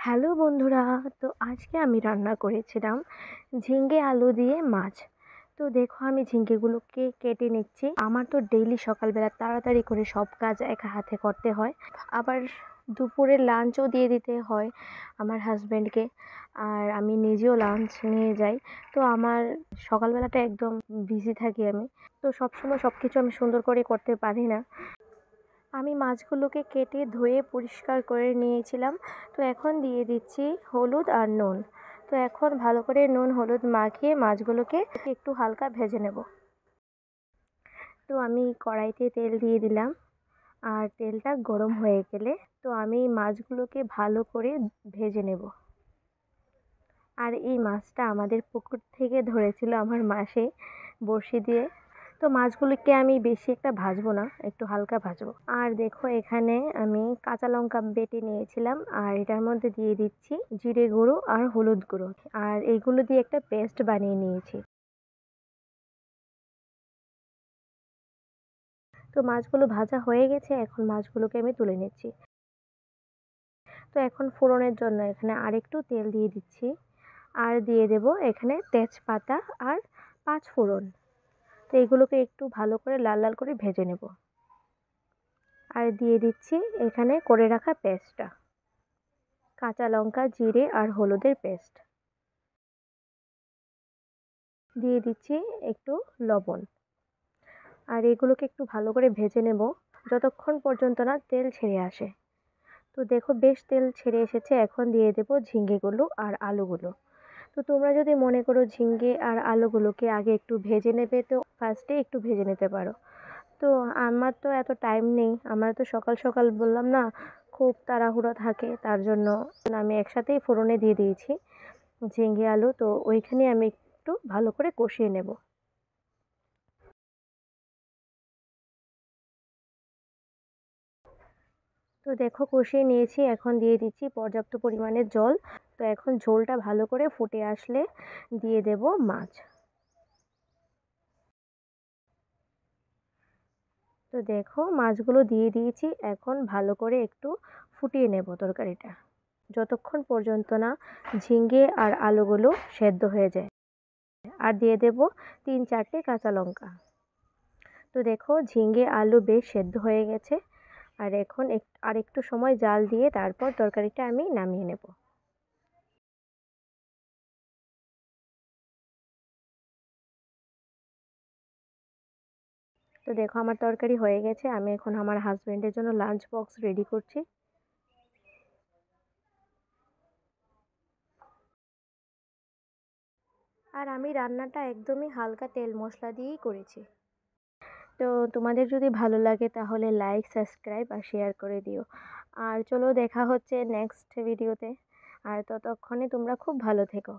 Hello বন্ধুরা, তো আজকে আমি রান্না করেছিলাম ঝিঙ্গে আলু দিয়ে মাছ। তো দেখো আমি ঝিঙ্গেগুলোকে কেটে নিচ্ছি। আমার তো ডেইলি সকালবেলা তাড়াতাড়ি করে সব কাজ একা হাতে করতে হয়, আবার দুপুরের লাঞ্চও দিয়ে দিতে হয় আমার হাজব্যান্ডকে, আর আমি নিজেও লাঞ্চ নিয়ে যাই। তো আমার সকালবেলাটা একদম বিজি থাকি আমি, তো সবসময় সব কিছু আমি সুন্দর করে করতে পারি না। আমি মাছগুলোকে কেটে ধুয়ে পরিষ্কার করে নিয়েছিলাম। তো এখন দিয়ে দিচ্ছি হলুদ আর নুন। তো এখন ভালো করে নুন হলুদ মাখিয়ে মাছগুলোকে একটু হালকা ভেজে নেব। তো আমি কড়াইতে তেল দিয়ে দিলাম, আর তেলটা গরম হয়ে গেলে তো আমি মাছগুলোকে ভালো করে ভেজে নেব। আর এই মাছটা আমাদের পুকুর থেকে ধরেছিল আমার মাসি বড়শি দিয়ে। তো মাছগুলোকে আমি বেশি একটা ভাজবো না, একটু হালকা ভাজবো। আর দেখো এখানে আমি কাঁচা লঙ্কা বেটে নিয়েছিলাম, আর এটার মধ্যে দিয়ে দিচ্ছি জিরে গুঁড়ো আর হলুদ গুঁড়ো, আর এইগুলো দিয়ে একটা পেস্ট বানিয়ে নিয়েছি। তো মাছগুলো ভাজা হয়ে গেছে, এখন মাছগুলোকে আমি তুলে নিচ্ছি। তো এখন ফোড়নের জন্য এখানে আরেকটু তেল দিয়ে দিচ্ছি, আর দিয়ে দেব এখানে তেজপাতা আর 5 ফোড়ন। তো এগুলোকে একটু ভালো করে লাল লাল করে ভেজে নেব। আর দিয়ে দিচ্ছি এখানে করে রাখা পেস্টটা, কাঁচা লঙ্কা জিরে আর হলুদের পেস্ট। দিয়ে দিচ্ছি একটু লবণ, আর এগুলোকে একটু ভালো করে ভেজে নেব যতক্ষণ পর্যন্ত না তেল ছেড়ে আসে। তো দেখো বেশ তেল ছেড়ে এসেছে, এখন দিয়ে দেব ঝিঙ্গেগুলো আর আলুগুলো। তো তোমরা যদি মনে করো ঝিঙ্গে আর আলুগুলোকে আগে একটু ভেজে নেবে, তো ফার্স্টে একটু ভেজে নিতে পারো। তো আমার তো এত টাইম নেই, আমার তো সকাল সকাল বললাম না, খুব তাড়াহুড়ো থাকে, তার জন্য আমি একসাথেই ফোড়নে দিয়ে দিয়েছি ঝিঙ্গে আলু। তো ওইখানে আমি একটু ভালো করে কষিয়ে নেব। তো দেখো কষিয়ে নিয়েছি, এখন দিয়ে দিচ্ছি পর্যাপ্ত পরিমাণে জল। তো এখন ঝোলটা ভালো করে ফুটে আসলে দিয়ে দেব মাছ। তো দেখো মাছগুলো দিয়ে দিয়েছি, এখন ভালো করে একটু ফুটিয়ে নেব তরকারিটা যতক্ষণ পর্যন্ত না ঝিঙ্গে আর আলুগুলো সেদ্ধ হয়ে যায়। আর দিয়ে দেব 3-4টে কাঁচা লঙ্কা। তো দেখো ঝিঙ্গে আলু বেশ সেদ্ধ হয়ে গেছে, আর এখন আর একটু সময় জাল দিয়ে তারপর তরকারিটা আমি নামিয়ে নেব। তো দেখো আমার তরকারি হয়ে গেছে, আমি এখন আমার হাজব্যান্ডের জন্য লাঞ্চ বক্স রেডি করছি। আর আমি রান্নাটা একদমই হালকা তেল মশলা দিয়েই করেছি। তো তোমাদের যদি ভালো লাগে তাহলে লাইক সাবস্ক্রাইব আর শেয়ার করে দিও। আর চলো দেখা হচ্ছে নেক্সট ভিডিওতে। আর ততক্ষণে তোমরা খুব ভালো থেকো।